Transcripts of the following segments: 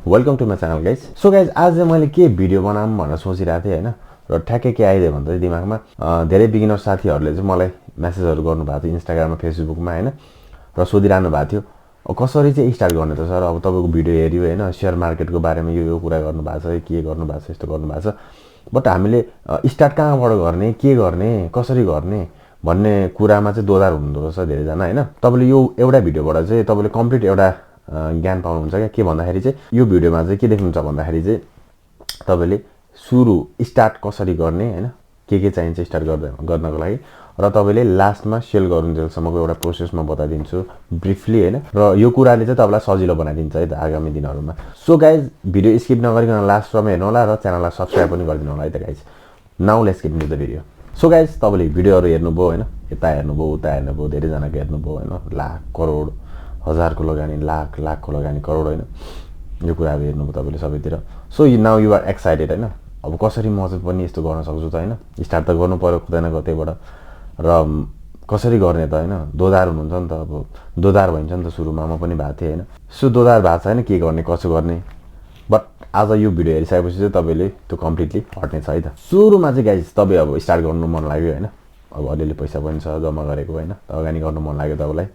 Welcome to my channel guys. So guys आज चाहिँ मैले के भिडियो बनाऊँ भनेर सोचिरहेको थिएँ होइन, र ठ्याक्कै के आइदियो भन्दा चाहिँ दिमागमा धेरै बिगिनर साथीहरूले चाहिँ मलाई मेसेजहरू गर्नुभएको थियो इन्स्टाग्राममा फेसबुकमा होइन, र सोधिरहनु भएको थियो कसरी चाहिँ स्टार्ट गर्ने त सर, अब तपाईँको भिडियो हेऱ्यो होइन, सेयर मार्केटको बारेमा यो कुरा गर्नुभएको छ, के गर्नुभएको छ, यस्तो गर्नुभएको छ, बट हामीले स्टार्ट कहाँबाट गर्ने, के गर्ने, कसरी गर्ने भन्ने कुरामा चाहिँ दोधार हुनुहुँदो रहेछ धेरैजना होइन। तपाईँले यो एउटा भिडियोबाट चाहिँ तपाईँले कम्प्लिट एउटा ज्ञान पाउनुहुन्छ क्या। के भन्दाखेरि चाहिँ यो भिडियोमा चाहिँ के देख्नुहुन्छ भन्दाखेरि चाहिँ तपाईँले सुरु स्टार्ट कसरी गर्ने होइन, के चाहिन्छ स्टार्ट गर्नको लागि, र तपाईँले लास्टमा सेल गर्नुन्जेलसम्मको एउटा प्रोसेस म बताइदिन्छु ब्रिफली होइन, र यो कुराले चाहिँ तपाईँलाई सजिलो बनाइदिन्छ है त आगामी दिनहरूमा। सो गाइज भिडियो स्किप नगरिकन लास्टसम्म हेर्नु होला र च्यानललाई सब्सक्राइब पनि गरिदिनु होला है त guys. Now let's get into the video. So guys तपाईँले भिडियोहरू हेर्नुभयो होइन, यता हेर्नुभयो उता हेर्नुभयो, धेरैजनाको हेर्नुभयो होइन, लाख करोड हजारको लगानी, लाखको लगानी, करोड होइन, यो कुराहरू हेर्नुभयो तपाईँले सबैतिर। So now you are excited होइन, अब कसरी म चाहिँ पनि यस्तो गर्न सक्छु त होइन, स्टार्ट त गर्नु पऱ्यो कतै न कतैबाट, र कसरी गर्ने त होइन, दोधार हुनुहुन्छ नि त, अब दोधार भइन्छ नि त, सुरुमा म पनि भएको थिएँ होइन। सो दोधार भएको छ होइन, के गर्ने कसो गर्ने, बट आज यो भिडियो हेरिसकेपछि चाहिँ तपाईँले त्यो कम्प्लिटली हट्ने छ है त। सुरुमा चाहिँ गाइज तपाईँ अब स्टार्ट गर्नु मन लाग्यो होइन, अब अलिअलि पैसा पनि छ जम्मा गरेको होइन, लगानी गर्नु मन लाग्यो तपाईँलाई,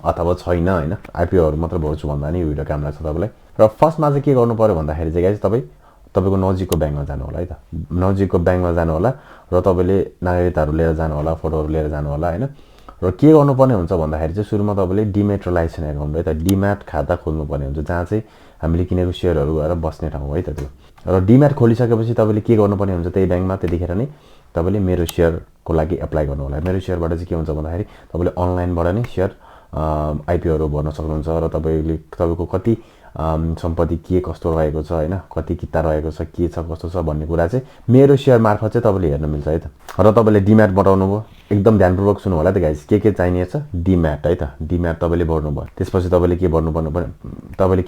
अथवा छैन होइन, आइपिओहरू मात्र भर्छु भन्दा नि यो भिडियो काम लाग्छ तपाईँलाई। र फर्स्टमा चाहिँ के गर्नु पऱ्यो भन्दाखेरि चाहिँ गाइज तपाईँको नजिकको ब्याङ्कमा जानु होला है त, नजिकको ब्याङ्कमा जानु होला, र तपाईँले नागरिकताहरू लिएर जानु होला, फोटोहरू लिएर जानु होला होइन। र के गर्नुपर्ने हुन्छ भन्दाखेरि चाहिँ सुरुमा तपाईँले डिमेट्रलाइजेसन एकाउन्ट है त, डिम्याट खाता खोल्नुपर्ने हुन्छ, जहाँ चाहिँ हामीले किनेको सेयरहरू गएर बस्ने ठाउँ है त त्यो। र डिम्याट खोलिसकेपछि तपाईँले के गर्नुपर्ने हुन्छ त्यही ब्याङ्कमा, त्यतिखेर नै तपाईँले मेरो सेयरको लागि एप्लाई गर्नु होला। मेरो सेयरबाट चाहिँ के हुन्छ भन्दाखेरि तपाईँले अनलाइनबाट नै सेयर आइपिओहरू भर्न सक्नुहुन्छ, र तपाईँको कति सम्पत्ति के कस्तो रहेको छ होइन, कति किता रहेको छ, के छ कस्तो छ भन्ने कुरा चाहिँ मेरो सेयर मार्फत चाहिँ तपाईँले हेर्न मिल्छ है त। र तपाईँले डिम्याट बनाउनु भयो, एकदम ध्यानपूर्वक सुन्नु होला त गाइज, के चाहिने छ डिम्याट है त, डिम्याट तपाईँले भर्नुभयो। त्यसपछि तपाईँले के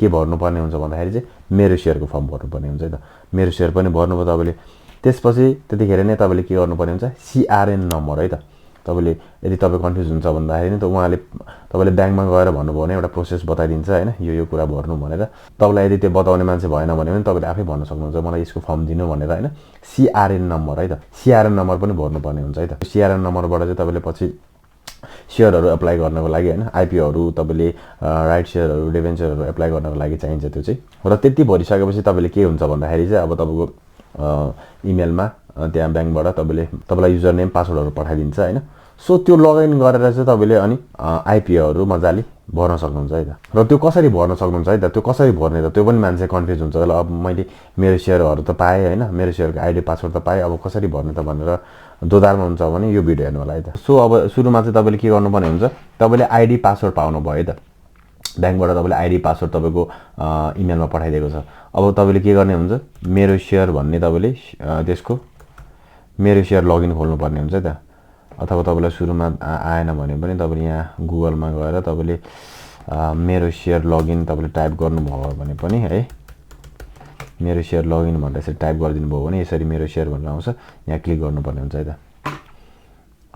भर्नुपर्ने हुन्छ भन्दाखेरि चाहिँ मेरो सेयरको फर्म भर्नुपर्ने हुन्छ है त, मेरो सेयर पनि भर्नुभयो तपाईँले। त्यसपछि त्यतिखेर नै तपाईँले के गर्नुपर्ने हुन्छ सिआरएन नम्बर है त। तपाईँले यदि तपाईँ कन्फ्युज हुन्छ भन्दाखेरि नि त उहाँले तपाईँले ब्याङ्कमा गएर भन्नुभयो भने एउटा प्रोसेस बताइदिन्छ होइन, यो कुरा भर्नु भनेर। तपाईँलाई यदि त्यो बताउने मान्छे भएन भने पनि तपाईँले आफै भन्न सक्नुहुन्छ मलाई यसको फर्म दिनु भनेर होइन। सिआरएन नम्बर है त, सिआरएन नम्बर पनि भर्नुपर्ने हुन्छ है त। सिआरएन नम्बरबाट चाहिँ तपाईँले पछि सेयरहरू एप्लाई गर्नको लागि होइन, आइपिओहरू तपाईँले राइट सेयरहरू डिभेन्चरहरू एप्लाई गर्नको लागि चाहिन्छ त्यो चाहिँ। र त्यति भरिसकेपछि तपाईँले के हुन्छ भन्दाखेरि चाहिँ अब तपाईँको इमेलमा त्यहाँ ब्याङ्कबाट तपाईँलाई युजर नेम पासवर्डहरू पठाइदिन्छ होइन। सो त्यो लगइन गरेर चाहिँ तपाईँले अनि आइपिओहरू मजाले भर्न सक्नुहुन्छ है त। र त्यो कसरी भर्न सक्नुहुन्छ है त, त्यो कसरी भर्ने त त्यो पनि मान्छे कन्फ्युज हुन्छ। ल अब मैले मेरो सेयरहरू त पाएँ होइन, मेरो सेयरको आइडी पासवर्ड त पाएँ, अब कसरी भर्ने त भनेर दोधारमा हुन्छ भने यो भिडियो हेर्नु होला है त। सो अब सुरुमा चाहिँ तपाईँले के गर्नुपर्ने हुन्छ, तपाईँले आइडी पासवर्ड पाउनु भयो है त, ब्याङ्कबाट तपाईँले आइडी पासवर्ड तपाईँको इमेलमा पठाइदिएको छ। अब तपाईँले के गर्ने हुन्छ, मेरो सेयर भन्ने तपाईँले त्यसको मेरो सेयर लगइन खोल्नुपर्ने हुन्छ है त। अथवा तपाईँलाई सुरुमा आएन भने पनि तपाईँले यहाँ गुगलमा गएर तपाईँले मेरो सेयर लगइन तपाईँले टाइप गर्नुभयो भने पनि है, मेरो सेयर लगइन भनेर यसरी टाइप गरिदिनु भयो भने यसरी मेरो सेयर भनेर आउँछ, यहाँ क्लिक गर्नुपर्ने हुन्छ है त।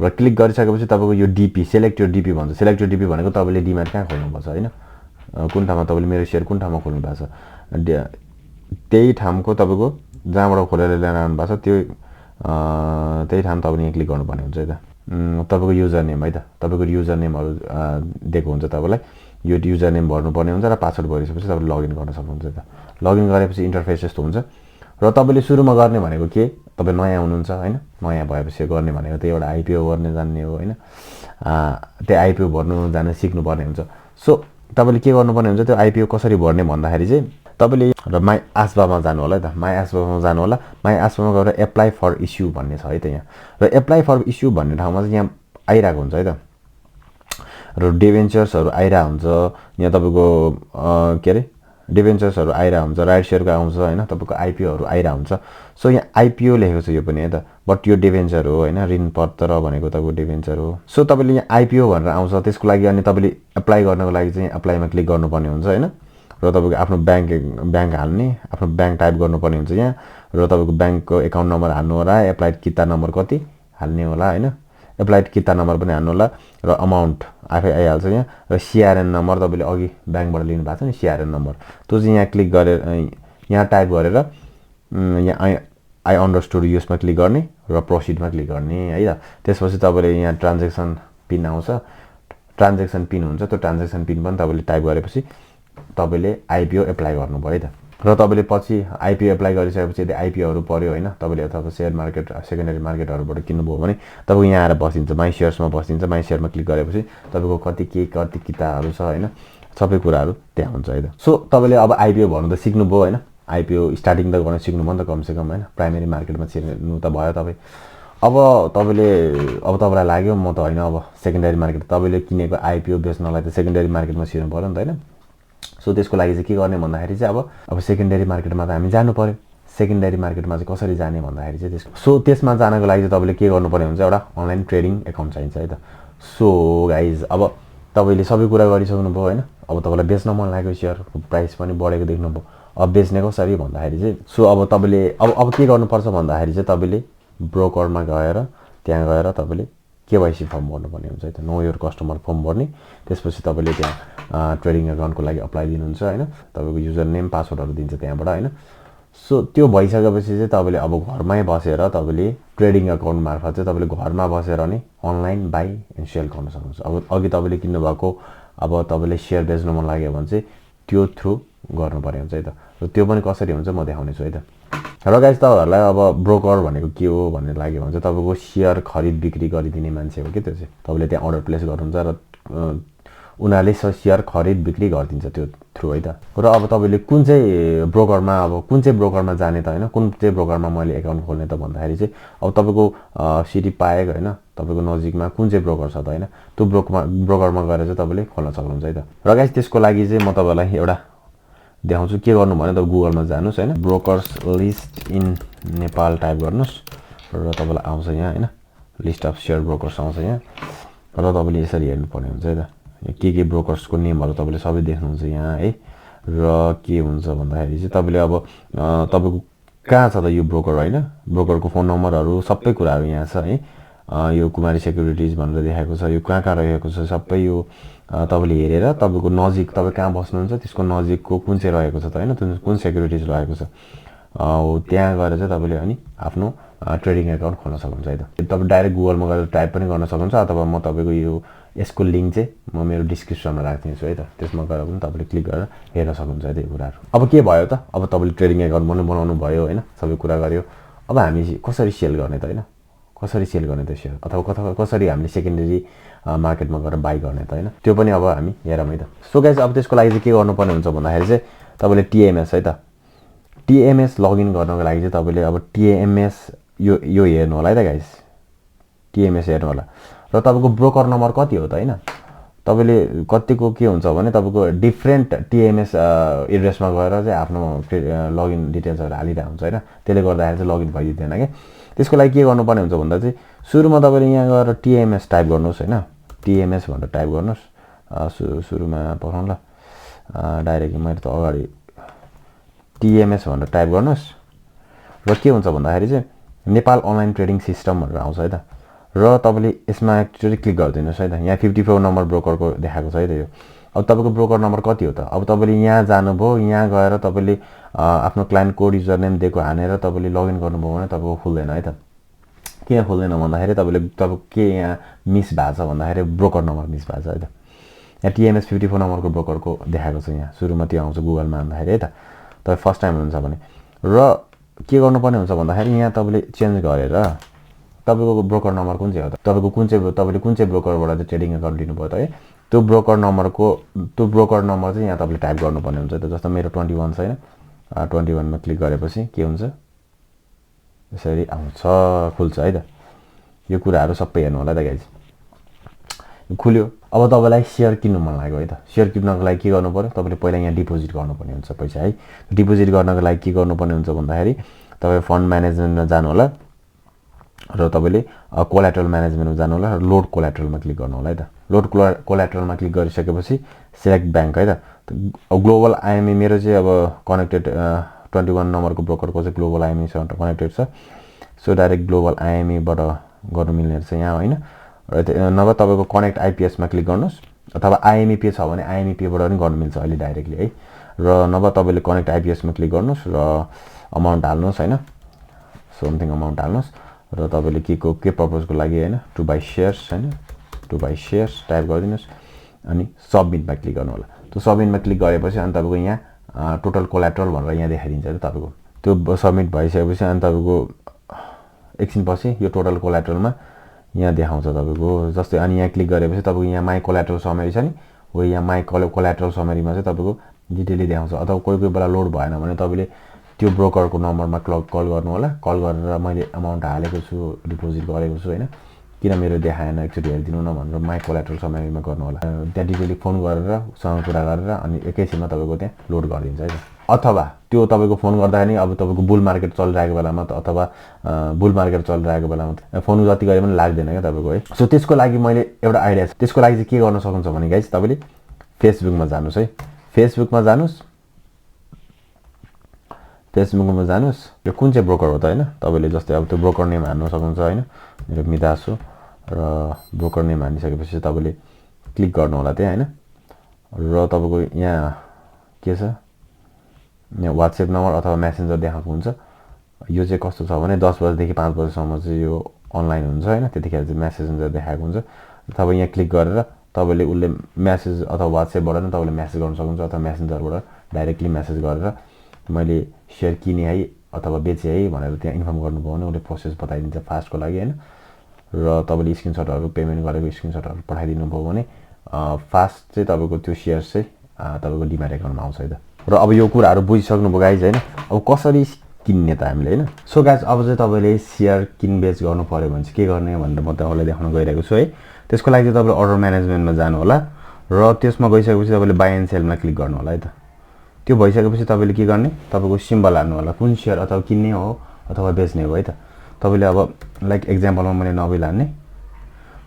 र क्लिक गरिसकेपछि तपाईँको यो डिपी सेलेक्ट यो डिपी भन्छ, सेलेक्ट यो डिपी भनेको तपाईँले डिम्याट कहाँ खोल्नुपर्छ होइन, कुन ठाउँमा तपाईँले मेरो सेयर कुन ठाउँमा खोल्नु भएको छ त्यही ठाउँको तपाईँको जहाँबाट खोलेर लिएर आउनु भएको छ त्यो त्यही ठाउँ तपाईँले यहाँ क्लिक गर्नुपर्ने हुन्छ है त। तपाईँको युजर नेम है त, तपाईँको युजर नेमहरू दिएको हुन्छ तपाईँलाई, यो युजर नेम भर्नुपर्ने हुन्छ र पासवर्ड भरिसकेपछि तपाईँले लगइन गर्न सक्नुहुन्छ है त। लगइन गरेपछि इन्टरफेस यस्तो हुन्छ। र तपाईँले सुरुमा गर्ने भनेको के, तपाईँ नयाँ हुनुहुन्छ होइन, नयाँ भएपछि गर्ने भनेको त्यही एउटा आइपिओ भर्ने जान्ने हो होइन, त्यो आइपिओ भर्नु जान सिक्नुपर्ने हुन्छ। सो तपाईँले के गर्नुपर्ने हुन्छ, त्यो आइपिओ कसरी भर्ने भन्दाखेरि चाहिँ तपाईँले र माई आस्बामा जानु होला है त, माई आस्बामा जानु होला। माई आस्बामा गएर एप्लाई फर इस्यु भन्ने छ है त यहाँ, र एप्लाई फर इस्यु भन्ने ठाउँमा चाहिँ यहाँ आइरहेको हुन्छ है त, र डिभेन्चर्सहरू आइरहेको हुन्छ यहाँ तपाईँको के अरे डिभेन्चर्सहरू आइरहेको हुन्छ, राइट सेयरको आउँछ होइन, तपाईँको आइपिओहरू आइरहेको हुन्छ। सो यहाँ आइपिओ लेखेको छ यो पनि है त, बट यो डिभेन्चर हो होइन, ऋण पत्र भनेको तपाईँको डिभेन्चर हो। सो तपाईँले यहाँ आइपिओ भनेर आउँछ, त्यसको लागि अनि तपाईँले एप्लाई गर्नको लागि चाहिँ एप्लाईमा क्लिक गर्नुपर्ने हुन्छ होइन, र तपाईँको आफ्नो ब्याङ्क हाल्ने, आफ्नो ब्याङ्क टाइप गर्नुपर्ने हुन्छ यहाँ, र तपाईँको ब्याङ्कको एकाउन्ट नम्बर हाल्नु होला, एप्लाइड किता नम्बर कति हाल्ने होला होइन, एप्लाइड किता नम्बर पनि हाल्नु होला र अमाउन्ट आफै आइहाल्छ यहाँ र सीआरएन नम्बर तपाईँले अघि ब्याङ्कबाट लिनु भएको छ नि सीआरएन नम्बर त्यो चाहिँ यहाँ क्लिक गरेर यहाँ टाइप गरेर यहाँ आई अन्डरस्टुड यसमा क्लिक गर्ने र प्रोसिडमा क्लिक गर्ने है त त्यसपछि तपाईँले यहाँ ट्रान्जेक्सन पिन आउँछ ट्रान्जेक्सन पिन हुन्छ त्यो ट्रान्जेक्सन पिन पनि तपाईँले टाइप गरेपछि तपाईँले आइपिओ एप्लाई गर्नुभयो है त र तपाईँले पछि आइपिओ एप्लाई गरिसकेपछि यदि आइपिओहरू पर्यो होइन तपाईँले अथवा सेयर मार्केट सेकेन्डरी मार्केटहरूबाट किन्नुभयो भने तपाईँको यहाँ आएर बसिन्छ माई सेयर्समा बसिन्छ माई सेयरमा क्लिक गरेपछि तपाईँको कति किताहरू छ होइन सबै कुराहरू त्यहाँ हुन्छ है त सो तपाईँले अब आइपिओ भन्नु त सिक्नुभयो होइन आइपिओ स्टार्टिङ त गर्न सिक्नुभयो नि त कमसेकम होइन प्राइमेरी मार्केटमा छिर्नु त भयो तपाईँ अब तपाईँलाई लाग्यो म त होइन अब सेकेन्डरी मार्केट तपाईँले किनेको आइपिओ बेच्नलाई त सेकेन्डरी मार्केटमा छिर्नु पऱ्यो नि त होइन सो त्यसको लागि चाहिँ के गर्ने भन्दाखेरि चाहिँ अब सेकेन्डरी मार्केटमा त हामी जानु पर्यो सेकेन्डरी मार्केटमा चाहिँ कसरी जाने भन्दाखेरि चाहिँ त्यसको सो त्यसमा जानको लागि चाहिँ तपाईँले के गर्नुपर्ने हुन्छ एउटा अनलाइन ट्रेडिङ एकाउन्ट चाहिन्छ है त सो गाइज अब तपाईँले सबै कुरा गरिसक्नुभयो होइन अब तपाईँलाई बेच्न मन लागेको सेयरको प्राइस पनि बढेको देख्नुभयो अब बेच्ने कसरी भन्दाखेरि चाहिँ सो अब तपाईँले अब के गर्नुपर्छ भन्दाखेरि चाहिँ तपाईँले ब्रोकरमा गएर त्यहाँ गएर तपाईँले केवाइसी फर्म भर्नुपर्ने हुन्छ है त नो योर कस्टमर फर्म भर्ने त्यसपछि तपाईँले त्यहाँ ट्रेडिङ एकाउन्टको लागि अप्लाई दिनुहुन्छ होइन तपाईँको युजर नेम पासवर्डहरू दिन्छ त्यहाँबाट होइन सो त्यो भइसकेपछि चाहिँ तपाईँले अब घरमै बसेर तपाईँले ट्रेडिङ एकाउन्ट मार्फत चाहिँ तपाईँले घरमा बसेर नै अनलाइन बाई एन्ड सेल गर्न सक्नुहुन्छ अब अघि तपाईँले किन्नुभएको अब तपाईँले सेयर बेच्नु मन लाग्यो भने चाहिँ त्यो थ्रु गर्नुपर्ने हुन्छ है त र त्यो पनि कसरी हुन्छ म देखाउनेछु है त र गाइस तपाईँहरूलाई अब ब्रोकर भनेको के हो भन्ने लाग्यो भने चाहिँ तपाईँको सेयर खरिद बिक्री गरिदिने मान्छे हो कि त्यो चाहिँ तपाईँले त्यहाँ अर्डर प्लेस गर्नुहुन्छ र उनीहरूले सेयर खरिद बिक्री गरिदिन्छ त्यो थ्रु है त र अब तपाईँले कुन चाहिँ ब्रोकरमा जाने त होइन कुन चाहिँ ब्रोकरमा मैले एकाउन्ट खोल्ने त भन्दाखेरि चाहिँ अब तपाईँको सिटी पाएक होइन तपाईँको नजिकमा कुन चाहिँ ब्रोकर छ त होइन त्यो ब्रोकरमा गएर चाहिँ तपाईँले खोल्न सक्नुहुन्छ है त र गाइस त्यसको लागि चाहिँ म तपाईँलाई एउटा देखाउँछु के गर्नु भने तपाईँ गुगलमा जानुहोस् होइन brokers list in Nepal type गर्नुहोस् र तपाईँलाई आउँछ यहाँ होइन लिस्ट अफ सेयर ब्रोकर्स आउँछ यहाँ र तपाईँले यसरी हेर्नुपर्ने हुन्छ है त के ब्रोकर्सको नेमहरू तपाईँले सबै देख्नुहुन्छ यहाँ है र के हुन्छ भन्दाखेरि चाहिँ तपाईँले अब तपाईँको कहाँ छ त यो ब्रोकर होइन ब्रोकरको फोन नम्बरहरू सबै कुराहरू यहाँ छ है यो कुमारी सेक्युरिटिज भनेर देखाएको छ यो कहाँ रहेको छ सबै यो तपाईँले हेरेर तपाईँको नजिक तपाईँ कहाँ बस्नुहुन्छ त्यसको नजिकको कुन चाहिँ रहेको छ त होइन कुन सेक्युरिटिज रहेको छ त्यहाँ गएर चाहिँ तपाईँले अनि आफ्नो ट्रेडिङ एकाउन्ट खोल्न सक्नुहुन्छ है त तपाईँ डाइरेक्ट गुगलमा गएर टाइप पनि गर्न सक्नुहुन्छ अथवा म तपाईँको यो यसको लिङ्क चाहिँ म मेरो डिस्क्रिप्सनमा राखिदिन्छु है त त्यसमा गएर पनि तपाईँले क्लिक गरेर हेर्न सक्नुहुन्छ है त्यो कुराहरू अब के भयो त अब तपाईँले ट्रेडिङ एकाउन्ट पनि बनाउनु भयो होइन सबै कुरा गर्यो अब हामी कसरी सेल गर्ने त होइन कसरी सेल गर्ने त सेयर अथवा कसरी हामीले सेकेन्डरी मार्केटमा गएर बाई गर्ने त होइन त्यो पनि अब हामी हेरौँ है त सो गाइस अब त्यसको लागि चाहिँ के गर्नुपर्ने हुन्छ भन्दाखेरि चाहिँ तपाईँले टिएमएस है त टिएमएस लगइन गर्नको लागि चाहिँ तपाईँले अब टिएमएस यो हेर्नु होला है त गाइस टिएमएस हेर्नु होला र तपाईँको ब्रोकर नम्बर कति हो त होइन तपाईँले कतिको के हुन्छ भने तपाईँको डिफ्रेन्ट टिएमएस एड्रेसमा गएर चाहिँ आफ्नो लगइन डिटेल्सहरू हालिरहेको हुन्छ होइन त्यसले गर्दाखेरि चाहिँ लगइन भइदिँदैन क्या त्यसको लागि के गर्नुपर्ने हुन्छ भन्दा चाहिँ सुरुमा तपाईँले यहाँ गएर टिएमएस टाइप गर्नुहोस् होइन टिएमएस भनेर टाइप गर्नुहोस् सुरुमा पठाउँ ल डाइरेक्ट मैले त अगाडि टिएमएस भनेर टाइप गर्नुहोस् र के हुन्छ भन्दाखेरि चाहिँ नेपाल अनलाइन ट्रेडिङ सिस्टम भनेर आउँछ है त र तपाईँले यसमा एक्चुअली क्लिक गरिदिनुहोस् है त यहाँ 54 नम्बर ब्रोकरको देखाएको छ है त यो अब तपाईँको ब्रोकर नम्बर कति हो त अब तपाईँले यहाँ जानुभयो यहाँ गएर तपाईँले आफ्नो क्लाइन्ट कोड युजर नेम दिएको हानेर तपाईँले लगइन गर्नुभयो भने तपाईँको खुल्दैन है त किन खुल्दैन भन्दाखेरि तपाईँको के यहाँ मिस भएको छ भन्दाखेरि ब्रोकर नम्बर मिस भएको छ है त यहाँ टिएमएस 54 नम्बरको ब्रोकरको देखाएको छ यहाँ सुरुमा त्यो आउँछ गुगलमा हान्दाखेरि है त तपाईँ फर्स्ट टाइम हुनुहुन्छ भने र के गर्नुपर्ने हुन्छ भन्दाखेरि यहाँ तपाईँले चेन्ज गरेर तपाईँको ब्रोकर नम्बर कुन चाहिँ हो त तपाईँले कुन चाहिँ ब्रोकरबाट चाहिँ ट्रेडिङ एकाउन्ट लिनुभयो त है त्यो ब्रोकर नम्बर चाहिँ यहाँ तपाईँले टाइप गर्नुपर्ने हुन्छ त जस्तो मेरो 21 छैन 21मा क्लिक गरेपछि के हुन्छ यसरी आउँछ खुल्छ है त यो कुराहरू सबै हेर्नु होला त गाइज खुल्यो अब तपाईँलाई सेयर किन्नु मन लाग्यो है त सेयर किन्नको लागि के गर्नु पर्यो तपाईँले पहिला यहाँ डिपोजिट गर्नुपर्ने हुन्छ पैसा है डिपोजिट गर्नको लागि के गर्नुपर्ने हुन्छ भन्दाखेरि तपाईँ फन्ड म्यानेजमेन्टमा जानु होला र तपाईँले कोल्याटरल म्यानेजमेन्टमा जानु होला र लोड कोल्याटरलमा क्लिक गर्नु होला है त लोड कोल्याटरलमा क्लिक गरिसकेपछि सिलेक्ट ब्याङ्क है त ग्लोबल आइएमई मेरो चाहिँ अब कनेक्टेड 21 नम्बरको ब्रोकरको चाहिँ ग्लोबल आइएमईसँग कनेक्टेड छ सो डाइरेक्ट ग्लोबल आइएमईबाट गर्नु मिल्ने रहेछ यहाँ होइन र तपाईँले अब के गर्नुपर्ने हुन्छ भन्दाखेरि यहाँ तपाईँ र नभए तपाईको कनेक्ट आइपीएस मा क्लिक गर्नुस् अथवा आइएमईपी छ भने आइएमईपी बाट पनि गर्न मिल्छ अहिले डाइरेक्टली है र नभए तपाईले कनेक्ट आइपीएस मा क्लिक गर्नुस् र अमाउन्ट हाल्नुस् हैन समथिङ अमाउन्ट हाल्नुस् र तपाईले के पर्पजको लागि हैन टु बाइ शेयर्स हैन टु बाइ शेयर्स टाइप गरिदिनुस् अनि सबमिट मा क्लिक गर्नु होला त्यो सबमिट मा क्लिक गरेपछि अनि तपाईको यहाँ टोटल कोल्याटरल भनेर यहाँ देखाइदिन्छ है तपाईको त्यो सबमिट भइसकेपछि अनि तपाईको एकछिनपछि यो टोटल कोल्याटरलमा यहाँ देखाउँछ तपाईको जस्तै अनि यहाँ क्लिक गरेपछि तपाईको यहाँ माई कोल्याटरल समरी छ नि हो यहाँ माई कोल्याटरल समरीमा चाहिँ तपाईको डिटेलली देखाउँछ अथवा कोही बेला लोड भएन भने तपाईले त्यो ब्रोकरको नम्बरमा कल गर्नु होला कल गरेर मैले अमाउन्ट हालेको छु डिपोजिट गरेको छु हैन किन मेरो देखाएन एकचोटी हेरिदिनु न भनेर माई कोल्याटरल समरीमा गर्नु होला त्यहाँ डिटेलली फोन गरेर सँग कुरा गरेर अनि एकैछिनमा तपाईको त्यहाँ लोड गरिदिन्छ है अथवा त्यो तपाईको फोन गर्दा नि अब तपाईको बुल मार्केट चलिरहेको बेलामा अथवा बुल मार्केट चलिरहेको बेलामा फोन जति गरे पनि लाग्दैन के तपाईको है सो त्यसको लागि मैले एउटा आइडिया छ त्यसको लागि चाहिँ के गर्न सक्नुहुन्छ भने गाइस तपाईले फेसबुकमा जानुस् है फेसबुकमा जानुस् यो कुन चाहिँ ब्रोकर हो त हैन तपाईले जस्तै अब त्यो ब्रोकर नेम हाल्न सक्नुहुन्छ हैन मेरो मिदास हो र ब्रोकर नेम हालिसकेपछि तपाईले क्लिक गर्नु होला त्यहाँ हैन र तपाईको यहाँ के छ यहाँ WhatsApp नम्बर अथवा मेसेन्जर देखाएको हुन्छ यो चाहिँ कस्तो छ भने 10 बजेदेखि 5 बजेसम्म चाहिँ यो अनलाइन हुन्छ हैन त्यतिखेर चाहिँ मेसेन्जर देखाएको हुन्छ तपाईँ यहाँ क्लिक गरेर तपाईले उले मेसेज अथवा WhatsApp बाट नै तपाईले मेसेज गर्न सक्नुहुन्छ अथवा मेसेन्जरबाट डाइरेक्टली मेसेज गरेर मैले शेयर किने है अथवा बेचे है भनेर त्यहाँ इन्फर्म गर्नुभयो भने उले प्रोसेस बताइदिन्छ फास्टको लागि हैन र तपाईले स्क्रिनशटहरु पेमेन्ट गरेको स्क्रिनशटहरु पठाइदिनु भयो भने फास्ट चाहिँ तपाईको त्यो शेयर चाहिँ तपाईको डिम्याट एकाउन्टमा आउँछ है त र अब यो कुराहरु बुझिसक्नुभयो गाइज हैन अब कसरी किन्ने त हामीले हैन सो गाइज अब चाहिँ तपाईले शेयर किनबेच गर्नु पर्यो भने चाहिँ के गर्ने भनेर म तपाईलाई देखाउन गइरहेको छु है त्यसको लागि चाहिँ तपाईले अर्डर म्यानेजमेन्टमा जानु होला र त्यसमा गइसकेपछि तपाईले बाइ एन्ड सेलमा क्लिक गर्नु होला है त त्यो भइसकेपछि तपाईले के गर्ने तपाईको सिम्बल हाल्नु होला कुन शेयर अथवा किन्ने हो अथवा बेच्ने हो है त तपाईले अब लाइक एक्जाम्पलमा मैले 90 लान्ने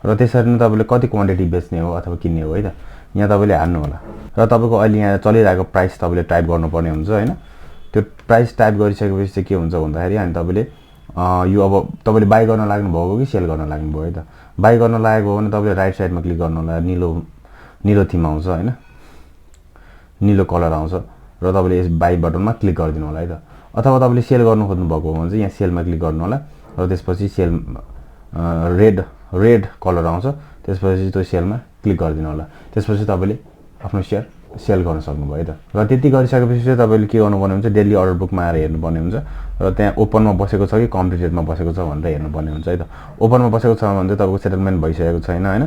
र त्यसरी नै तपाईले कति क्वान्टिटी बेच्ने हो अथवा किन्ने हो है त यहाँ तपाईले हाल्नु होला र तपाईको अहिले यहाँ चलिरहेको प्राइस तपाईले टाइप गर्नुपर्ने हुन्छ हैन त्यो प्राइस टाइप गरिसकेपछि चाहिँ के हुन्छ भन्दाखेरि अनि तपाईले यो अब तपाईले बाइ गर्न लाग्नु भएको कि सेल गर्न लाग्नु भयो है त बाइ गर्न लागेको हो भने तपाईले राइट साइडमा क्लिक गर्नु होला नीलो थीम आउँछ हैन नीलो कलर आउँछ र तपाईले यस बाइ बटनमा क्लिक गरिदिनु होला है त अथवा तपाईले सेल गर्नु खोज्नु भएको हो भने चाहिँ यहाँ सेलमा क्लिक गर्नु होला र त्यसपछि सेल रेड कलर आउँछ त्यसपछि त्यो सेलमा क्लिक गरिदिनु होला त्यसपछि तपाईले आफ्नो शेयर सेल गर्न सक्नुभयो है त र त्यति गरिसकेपछि चाहिँ तपाईले के गर्नुपर्ने हुन्छ डेली अर्डर बुकमा आएर हेर्नुपर्ने हुन्छ र त्यहाँ ओपनमा बसेको छ कि कम्प्लिटेडमा बसेको छ भनेर हेर्नुपर्ने हुन्छ है त ओपनमा बसेको छ भने चाहिँ तपाईको सेटलमेन्ट भइसकेको छैन हैन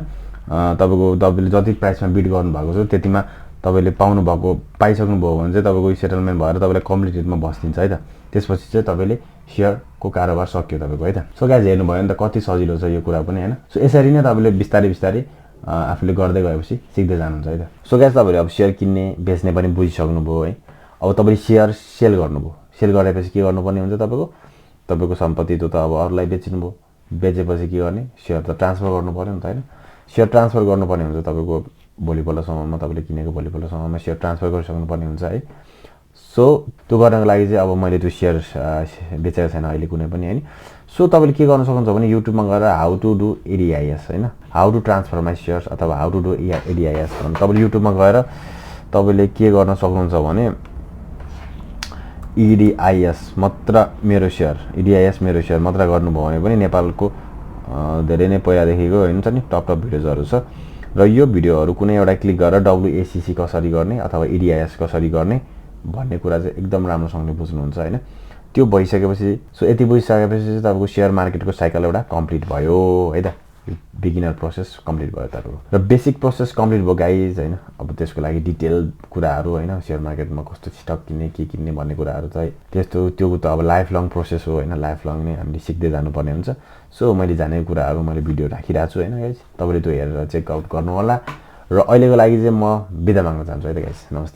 तपाईले जति प्राइसमा बिड गर्नु भएको छ त्यतिमा तपाईले पाउनु भएको पाइसक्नु भयो भने चाहिँ तपाईको सेटलमेन्ट भएर तपाईलाई कम्प्लिटेडमा बस्दिन्छ है त त्यसपछि चाहिँ तपाईले शेयरको कारोबार सक्यो तपाईको है त सो गाइज हेर्नु भयो नि त कति सजिलो छ यो कुरा पनि हैन सो यसरी नै तपाईले बिस्तारै आफूले गर्दै गएपछि सिक्दै जानुहुन्छ है त सो गाइज तपाईले अब शेयर किन्ने बेच्ने पनि बुझिसक्नु भयो है अब तपाईले शेयर सेल गर्नुभयो सेल गरेपछि के गर्नुपर्ने हुन्छ तपाईको सम्पत्ति त अब अरूलाई बेच्नु भयो बेचेपछि के गर्ने शेयर त ट्रान्सफर गर्नु पर्यो नि त हैन शेयर ट्रान्सफर गर्नुपर्ने हुन्छ तपाईको भोलिपल्टसम्ममा तपाईले किनेको भोलिपल्टसम्ममा शेयर ट्रान्सफर गरिसक्नु पर्ने हुन्छ है सो त्यो गर्नको लागि चाहिँ अब मैले त्यो शेयर बेचेको छैन अहिले कुनै पनि हैन सो तपाईले के गर्न सक्नुहुन्छ भने युट्युबमा गएर हाउ टु डु एडीआईएस हैन how to transfer my shares अथवा हाउ टु डु एडीआईएस भनेर तपाईले युट्युबमा गएर तपाईले के गर्न सक्नुहुन्छ भने एडीआईएस मात्र मेरो शेयर मात्र गर्नुभयो भने पनि नेपालको धेरै नै पहिलादेखिको हुन्छ नि टप भिडियोजहरु छ र यो भिडियोहरु कुनै एउटा क्लिक गरेर डब्ल्युएसीसी कसरी गर्ने अथवा एडीआईएस कसरी गर्ने भन्ने कुरा चाहिँ एकदम राम्रोसँगले बुझ्नुहुन्छ हैन त्यो भइसकेपछि सो यति बुझिसकेपछि चाहिँ तपाईको शेयर मार्केटको साइकल एउटा कम्प्लिट भयो है त बिगिनर प्रोसेस कम्प्लिट भयो तपाईको र बेसिक प्रोसेस कम्प्लिट भयो गाइज हैन अब त्यसको लागि डिटेल कुराहरु हैन शेयर मार्केटमा कस्तो स्टक किन्ने के किन्ने भन्ने कुराहरु चाहिँ त्यो त अब लाइफ लङ प्रोसेस हो हैन लाइफ लङ नै हामीले सिक्दै जानुपर्ने हुन्छ सो मैले जानेको कुराहरु मैले भिडियो राखिरहेको छु हैन गाइज तपाईले त्यो हेरेर चेक आउट गर्नु होला र अहिलेको लागि चाहिँ म बिदा माग्न चाहन्छु है त गाइज नमस्ते